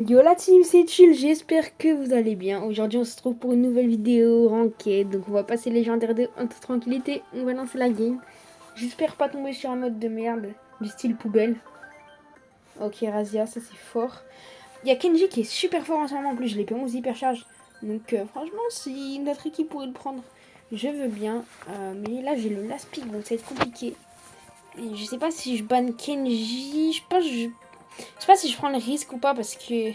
Yo la team, c'est Chill, j'espère que vous allez bien. Aujourd'hui on se retrouve pour une nouvelle vidéo ranked. Donc on va passer légendaire en toute tranquillité, on va lancer la game. J'espère pas tomber sur un mode de merde, du style poubelle. Ok Razia, ça c'est fort. Il y a Kenji qui est super fort en ce moment, en plus je l'ai pas 11 hypercharge. Donc franchement si notre équipe pourrait le prendre, je veux bien. Mais là j'ai le last pick donc ça va être compliqué. Et je sais pas si je banne Kenji, je sais pas si je prends le risque ou pas parce que...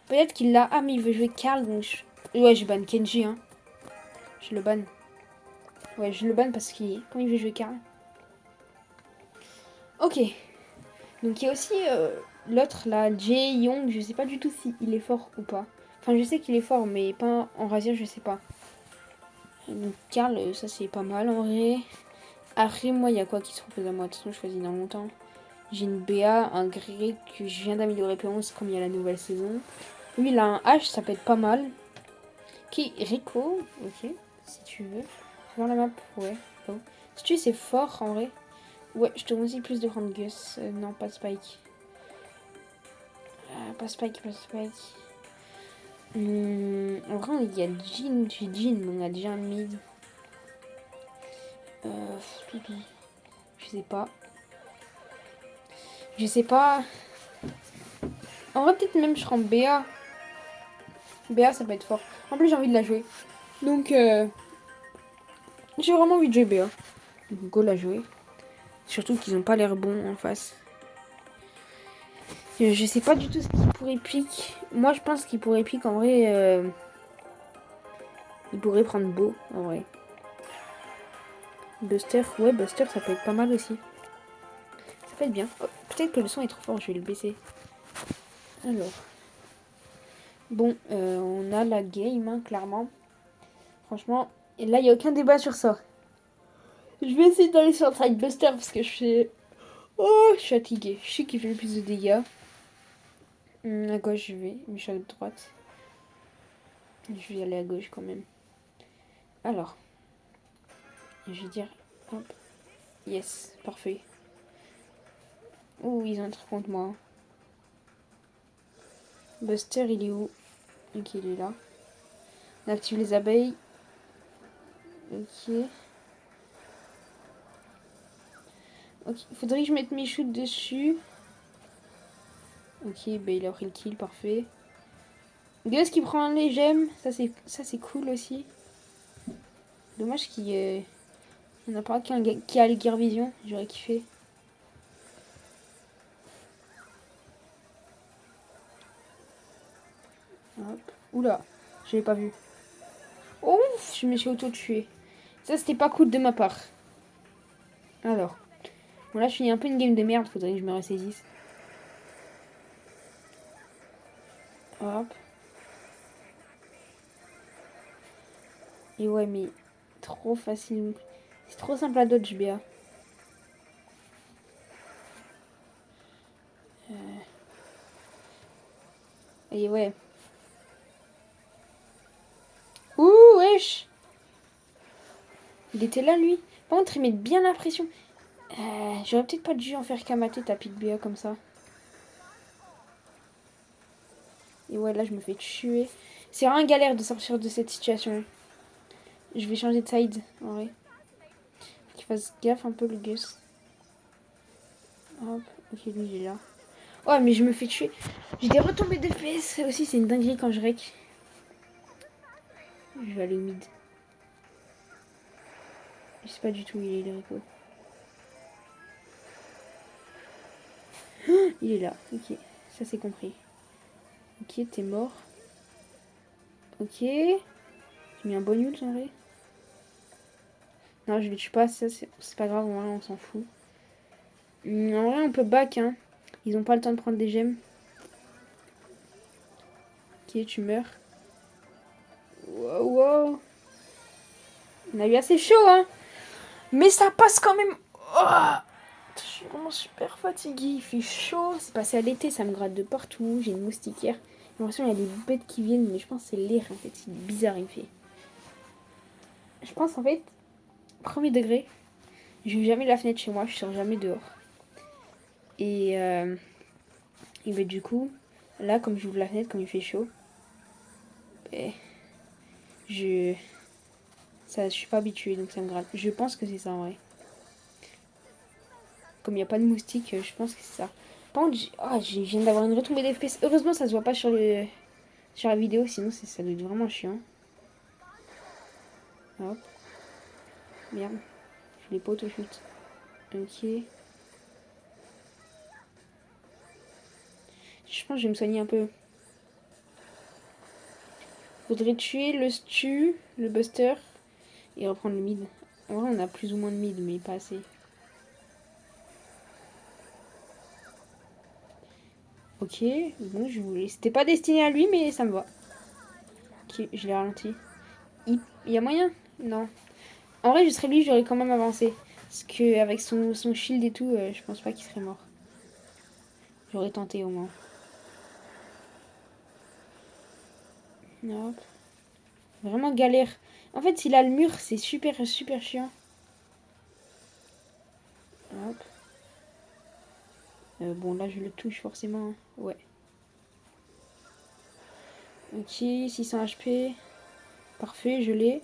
Peut-être qu'il l'a. Ah, mais il veut jouer Karl. Donc ouais, je banne Kenji. Hein. Je le banne. Ouais, je le banne parce qu'il. Comment il veut jouer Karl. Ok. Donc il y a aussi l'autre là, Jae Young. Je sais pas du tout si il est fort ou pas. Enfin, je sais qu'il est fort, mais pas en Razia, je sais pas. Donc Karl, ça c'est pas mal en vrai. Après, moi, il y a quoi qui se propose à moi? De toute façon, je choisis dans longtemps. J'ai une BA, un Grey que je viens d'améliorer P11 comme il y a la nouvelle saison. Lui, il a un H, ça peut être pas mal. Qui Rico, ok, si tu veux. Voir la map, ouais. Bon. Si tu veux, c'est fort en vrai. Ouais, je te conseille plus de prendre Gus. Non, pas Spike. Pas Spike, pas Spike. En vrai, il y a Jin, j'ai Jin, on a déjà un mid. Je sais pas. Je sais pas. En vrai, peut-être même je prends BA. BA, ça peut être fort. En plus, j'ai envie de la jouer. Donc, j'ai vraiment envie de jouer BA. Donc, go la jouer. Surtout qu'ils ont pas l'air bons en face. Je sais pas du tout ce qu'il pourrait pique. Moi, je pense qu'il pourrait pique en vrai. Il pourrait prendre Beau en vrai. Buster, ouais, Buster, ça peut être pas mal aussi. Ça peut être bien. Oh, peut-être que le son est trop fort, je vais le baisser. Alors. Bon, on a la game, hein, clairement. Franchement, et là, il n'y a aucun débat sur ça. Je vais essayer d'aller sur Side Buster parce que je suis. Oh, je suis fatiguée. Je sais qu'il fait le plus de dégâts. À gauche, je vais. Mais je suis à droite. Je vais aller à gauche quand même. Alors. Je vais dire. Hop. Yes, parfait. Oh, ils ont un truc contre moi. Buster, il est où? Ok, il est là. On active les abeilles. Ok. Ok, faudrait que je mette mes shoots dessus. Ok, bah il a pris le kill, parfait. Gus qui prend les gemmes, ça c'est cool aussi. Dommage qu'il n'y en a pas qu'un qui a le Gear Vision, j'aurais kiffé. Hop. Oula, je l'ai pas vu. Ouf, je me suis auto-tué. Ça c'était pas cool de ma part. Alors, bon là je finis un peu une game de merde, faudrait que je me ressaisisse. Hop. Et ouais, mais trop facile. C'est trop simple à dodge, BA. Et ouais. Ouh, wesh. Il était là, lui. Par contre, il met bien la pression. J'aurais peut-être pas dû en faire kamater ta pique BA comme ça. Et ouais, là, je me fais tuer. C'est vraiment galère de sortir de cette situation. Je vais changer de side, en vrai. Faut qu'il fasse gaffe un peu, le Gus. Hop, ok, lui, il est là. Oh, mais je me fais tuer. J'ai des retombées d'FPS. Aussi, c'est une dinguerie quand je rec. Je vais aller mid. Je sais pas du tout où il est, le Rico. Il est là, ok. Ça, c'est compris. Ok, t'es mort. Ok. J'ai mis un bon ult, en vrai. Non, je le tue pas, ça, c'est pas grave, on s'en fout. En vrai, on peut back, hein. Ils ont pas le temps de prendre des gemmes. Ok, tu meurs. Wow, wow. On a eu assez chaud, hein. Mais ça passe quand même. Oh, je suis vraiment super fatiguée. Il fait chaud. C'est passé à l'été, ça me gratte de partout. J'ai une moustiquaire. J'ai l'impression qu'il y a des bêtes qui viennent, mais je pense que c'est l'air en fait. C'est bizarre, il me fait. Je pense en fait, premier degré, je n'ouvre jamais la fenêtre chez moi, je sors jamais dehors. Et ben, du coup, Là, comme j'ouvre la fenêtre, comme il fait chaud, eh, je... je suis pas habituée, donc ça me gratte. Je pense que c'est ça, en vrai. Comme il n'y a pas de moustiques, je pense que c'est ça. Par contre, je viens d'avoir une retombée d'FPS. Heureusement, ça se voit pas sur la vidéo, sinon ça doit être vraiment chiant. Hop. Merde. Je l'ai pas auto-shoot. Ok. Je pense que je vais me soigner un peu. Faudrait tuer le stu, le buster, et reprendre le mid. En vrai, on a plus ou moins de mid, mais pas assez. Ok, bon, c'était pas destiné à lui, mais ça me va. Ok, je l'ai ralenti. Il y a moyen? Non. En vrai, je serais lui, j'aurais quand même avancé. Parce que avec son shield et tout, je pense pas qu'il serait mort. J'aurais tenté au moins. Hop. Vraiment galère. En fait, s'il a le mur, c'est super, super chiant. Hop. Bon, là, je le touche forcément. Ouais. Ok, 600 HP. Parfait, je l'ai.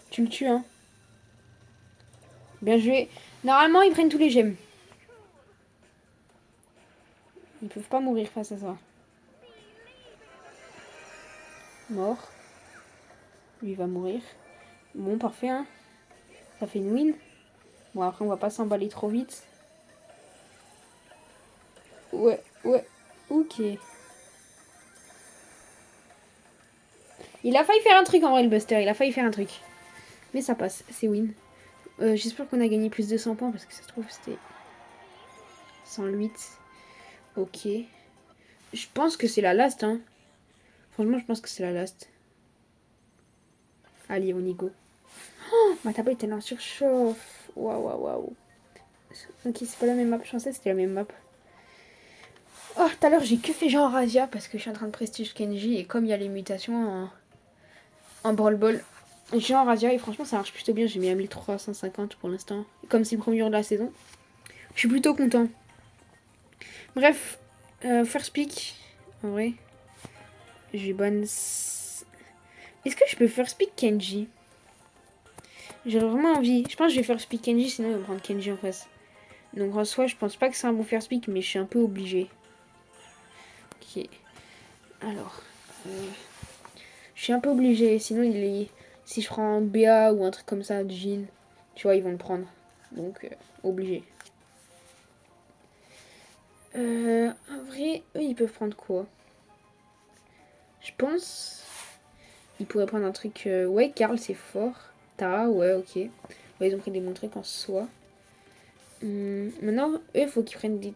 Tu le tues, hein. Bien joué. Normalement, ils prennent tous les gemmes. Ils peuvent pas mourir face à ça. Mort. Lui va mourir. Bon, parfait, hein. Ça fait une win. Bon, après, on va pas s'emballer trop vite. Ouais, ouais. Ok. Il a failli faire un truc en vrai, le Buster. Il a failli faire un truc. Mais ça passe. C'est win. J'espère qu'on a gagné plus de 100 points parce que ça se trouve, c'était 108. Ok. Je pense que c'est la last, hein. Franchement, je pense que c'est la last. Allez, on y go. Oh, ma tablette, elle est en surchauffe. Waouh, waouh, waouh. Ok, c'est pas la même map. Je pensais que c'était la même map. Oh, tout à l'heure, j'ai que fait genre Razia parce que je suis en train de prestige Kenji. Et comme il y a les mutations en Brawl Ball, j'ai en Razia et franchement, ça marche plutôt bien. J'ai mis à 1350 pour l'instant. Comme c'est le premier jour de la saison, je suis plutôt content. Bref, first pick. En vrai, j'ai bonne. Est-ce que je peux first pick Kenji? J'ai vraiment envie. Je pense que je vais first pick Kenji, sinon il va prendre Kenji en face. Donc en soi, je pense pas que c'est un bon first pick, mais je suis un peu obligée. Ok. Alors. Je suis un peu obligée. Sinon, si je prends BA ou un truc comme ça, Jean, tu vois, ils vont le prendre. Donc, obligé. En vrai, eux, ils peuvent prendre quoi? Je pense. Ils pourraient prendre un truc. Ouais, Karl, c'est fort. Tara, ouais, ok. Ouais, ils ont pris des bons trucs en soi. Maintenant, eux, faut qu'ils prennent des.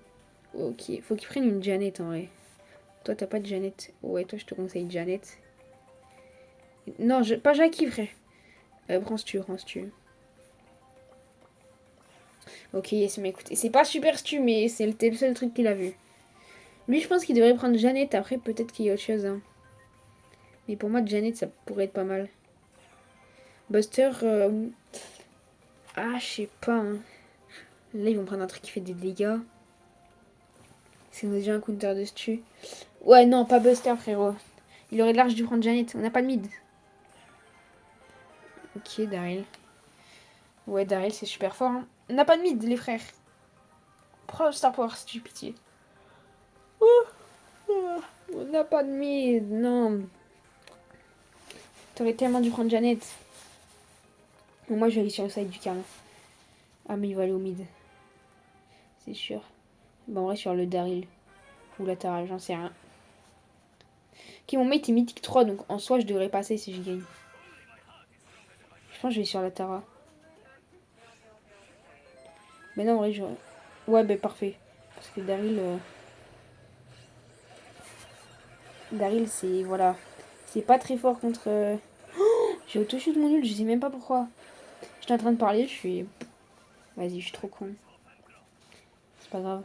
Ok, faut qu'ils prennent une Janet en vrai. Toi, t'as pas de Janet. Ouais, toi, je te conseille Janet. Non, pas Jackie, frère. Prends Stu, prends Stu. Ok, yes, mais écoutez, c'est pas super Stu, mais c'était le seul truc qu'il a vu. Lui, je pense qu'il devrait prendre Janet. Après, peut-être qu'il y a autre chose. Hein. Mais pour moi, Janet, ça pourrait être pas mal. Buster, ah, je sais pas. Hein. Là, ils vont prendre un truc qui fait des dégâts. C'est déjà un counter de Stu. Ouais, non, pas Buster, frérot. Il aurait large dû prendre Janet. On n'a pas de mid. Ok, Daryl. Ouais, Daryl, c'est super fort. Hein. On n'a pas de mid, les frères. Prends Star Power, Stu, pitié. On n'a pas de mid, non. T'aurais tellement dû prendre Janet. Bon, moi, je vais aller sur le side du Karl. Ah, mais il va aller au mid. C'est sûr. Bon, en vrai, sur le Daryl. Ou la Tara, j'en sais rien. Ok, mon mate est mythique 3, donc en soi, je devrais passer si je gagne. Je pense que je vais sur la Tara. Mais non, en vrai, je... Ouais, bah parfait. Parce que Daryl... Daryl, c'est... Voilà. C'est pas très fort contre... J'ai auto-shoot mon nul, je sais même pas pourquoi. J'étais en train de parler, je suis... Vas-y, je suis trop con. C'est pas grave.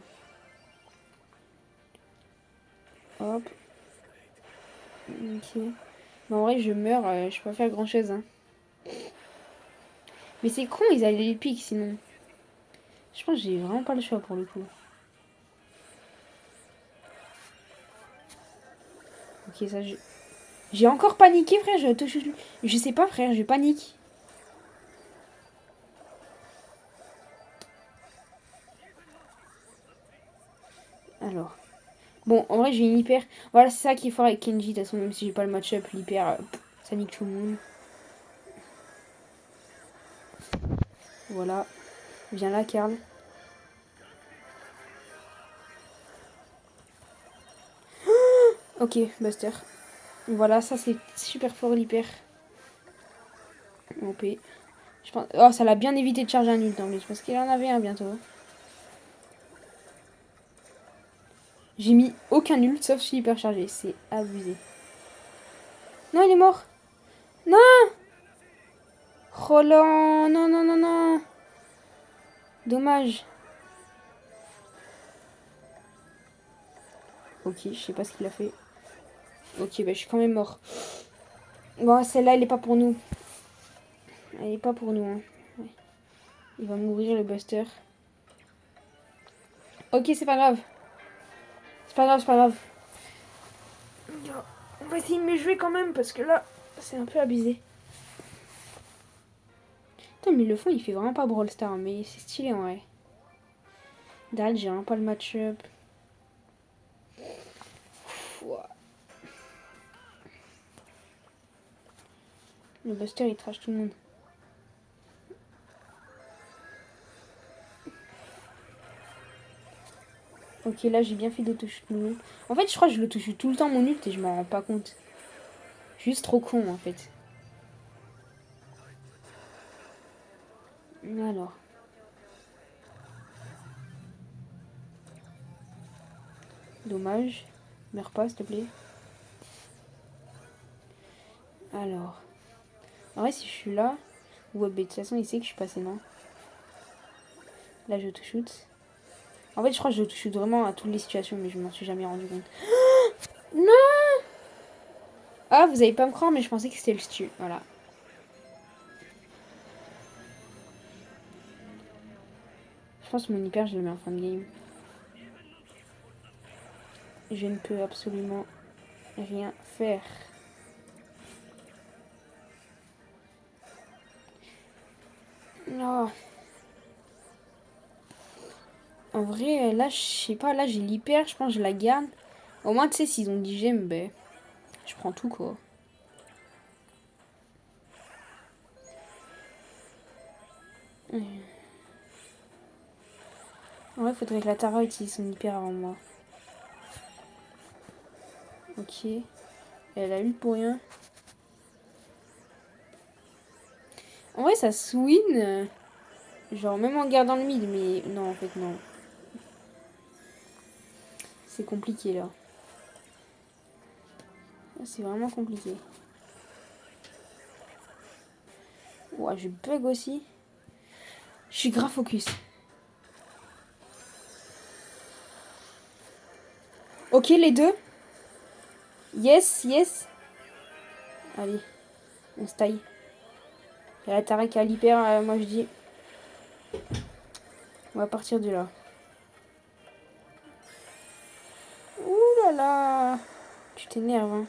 Hop. Ok. Mais en vrai, je meurs, je peux pas faire grand-chose. Hein. Mais c'est con, ils allaient les pics sinon. Je pense que j'ai vraiment pas le choix pour le coup. Ok, ça, j'ai encore paniqué, frère. Je sais pas, frère, je panique. Alors. Bon, en vrai, j'ai une hyper. Voilà, c'est ça qui est fort avec Kenji. De toute façon, même si j'ai pas le match-up, l'hyper, ça nique tout le monde. Voilà. Viens là, Karl. Ok, Buster. Voilà, ça c'est super fort l'hyper. OP. Je pense... Oh, ça l'a bien évité de charger un ult en plus, parce qu'il en avait un bientôt. J'ai mis aucun ult, sauf celui hyper chargé. C'est abusé. Non, il est mort. Non. Roland. Non, non, non, non. Dommage. Ok, je sais pas ce qu'il a fait. Ok, bah je suis quand même mort. Bon, celle-là, elle est pas pour nous. Elle est pas pour nous. Hein. Ouais. Il va mourir, le Buster. Ok, c'est pas grave. C'est pas grave, c'est pas grave. On va essayer de me jouer quand même, parce que là, c'est un peu abusé. Putain, mais le fond, il fait vraiment pas Brawl Star, mais c'est stylé en vrai. Dalle, j'ai vraiment pas le match-up. Le Buster, il trash tout le monde. Ok, là, j'ai bien fait d'auto-shoot mon ult. En fait, je crois que je l'auto-shoot tout le temps mon ult et je m'en rends pas compte. Juste trop con, en fait. Alors. Dommage. Meurs pas, s'il te plaît. Alors. En vrai, si je suis là... Ouais, de toute façon, il sait que je suis passé, non? Là, je auto-shoot. En fait, je crois que je auto-shoot vraiment à toutes les situations, mais je m'en suis jamais rendu compte. Non! Ah, vous allez pas me croire, mais je pensais que c'était le stu. Voilà. Je pense que mon hyper, je le mets en fin de game. Je ne peux absolument rien faire. Non. En vrai, là, je sais pas, là, j'ai l'hyper, je pense que je la garde. Au moins, tu sais, s'ils ont 10 gemmes, ben, je prends tout, quoi. En vrai, faudrait que la Tara utilise son hyper avant moi. Ok. Elle a eu pour rien. En vrai, ça swing. Genre, même en gardant le mid, mais non, en fait, non. C'est compliqué, là. C'est vraiment compliqué. Ouah, je bug aussi. Je suis grave focus. Ok, les deux. Yes, yes. Allez, on se taille. Il y a la Tara qui a l'hyper, moi je dis. On va partir de là. Ouh là là. Tu t'énerves, hein.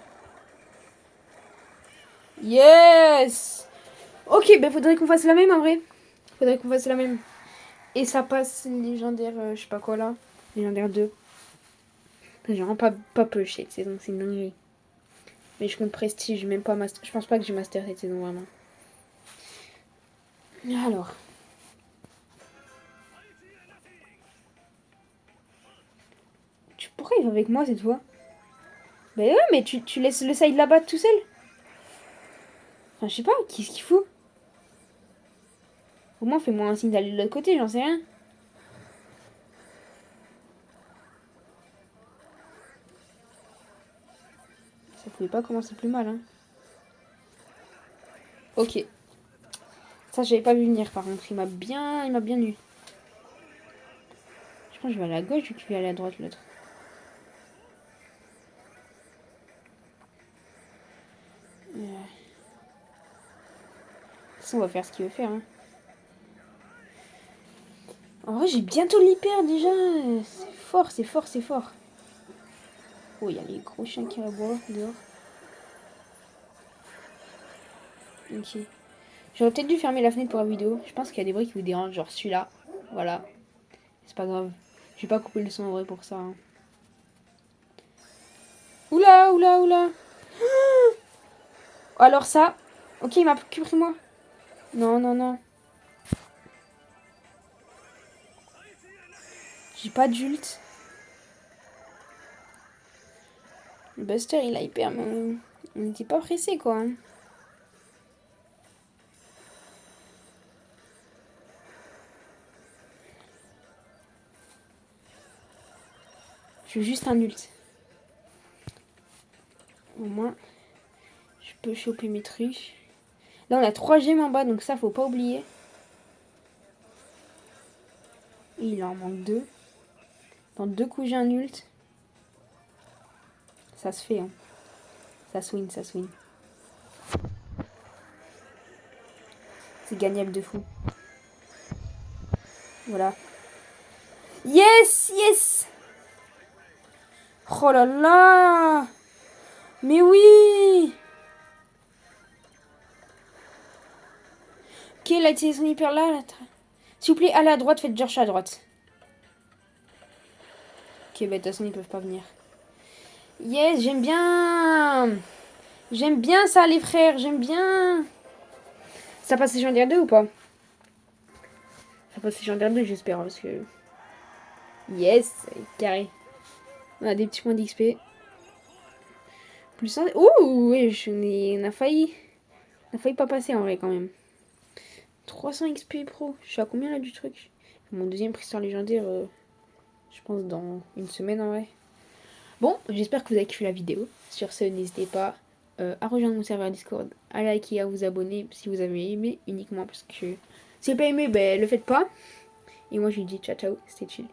Yes. Ok, ben faudrait qu'on fasse la même en vrai. Faudrait qu'on fasse la même. Et ça passe légendaire, je sais pas quoi là. Légendaire 2. J'ai vraiment pas push cette saison, c'est une dinguerie. Mais je compte prestige, même pas master. Je pense pas que j'ai master cette saison vraiment. Alors. Pourquoi il va avec moi cette fois? Bah ouais, mais tu laisses le side là-bas tout seul. Enfin, je sais pas, qu'est-ce qu'il faut? Au moins, fais-moi un signe d'aller de l'autre côté, j'en sais rien. Ça pouvait pas commencer plus mal, hein. Ok. Ça, j'avais pas vu venir, par contre. Il m'a bien eu. Je pense que je vais aller à gauche vu qu'il va aller à droite, l'autre. Ça, on va faire ce qu'il veut faire, hein. En vrai, j'ai bientôt l'hyper, déjà. C'est fort, c'est fort, c'est fort. Oh, il y a les gros chiens qui aboient dehors. Ok. J'aurais peut-être dû fermer la fenêtre pour la vidéo. Je pense qu'il y a des bruits qui vous dérangent, genre celui-là. Voilà. C'est pas grave. Je vais pas couper le son en vrai pour ça. Hein. Oula, oula, oula. Alors ça. Ok, il m'a pris moi. Non, non, non. J'ai pas d'ult. Le Buster, il a hyper... On n'était pas pressé, quoi. Hein. Je veux juste un ult. Au moins, je peux choper mes trucs. Là, on a 3 gemmes en bas, donc ça, faut pas oublier. Et il en manque 2. Dans 2 coups, j'ai un ult. Ça se fait, hein. Ça swing, ça swing. C'est gagnable de fou. Voilà. Yes, yes. Oh là là. Mais oui. Ok, il a utilisé son hyper là. S'il vous plaît, allez à droite, faites George à droite. Ok, bah de toute façon, ils peuvent pas venir. Yes, j'aime bien. J'aime bien ça, les frères, j'aime bien. Ça passe légendaire 2 ou pas? Ça passe légendaire 2, j'espère, parce que... Yes, carré. On a des petits points d'XP. Plus 1... Ouh, ouais, on a failli... On a failli pas passer en vrai, quand même. 300 XP pro. Je suis à combien là du truc? Mon deuxième priseur légendaire, je pense dans une semaine en vrai. Bon, j'espère que vous avez kiffé la vidéo. Sur ce, n'hésitez pas à rejoindre mon serveur Discord, à liker, à vous abonner si vous avez aimé, uniquement parce que si vous n'avez pas aimé, ben le faites pas. Et moi je vous dis ciao ciao, c'était chill.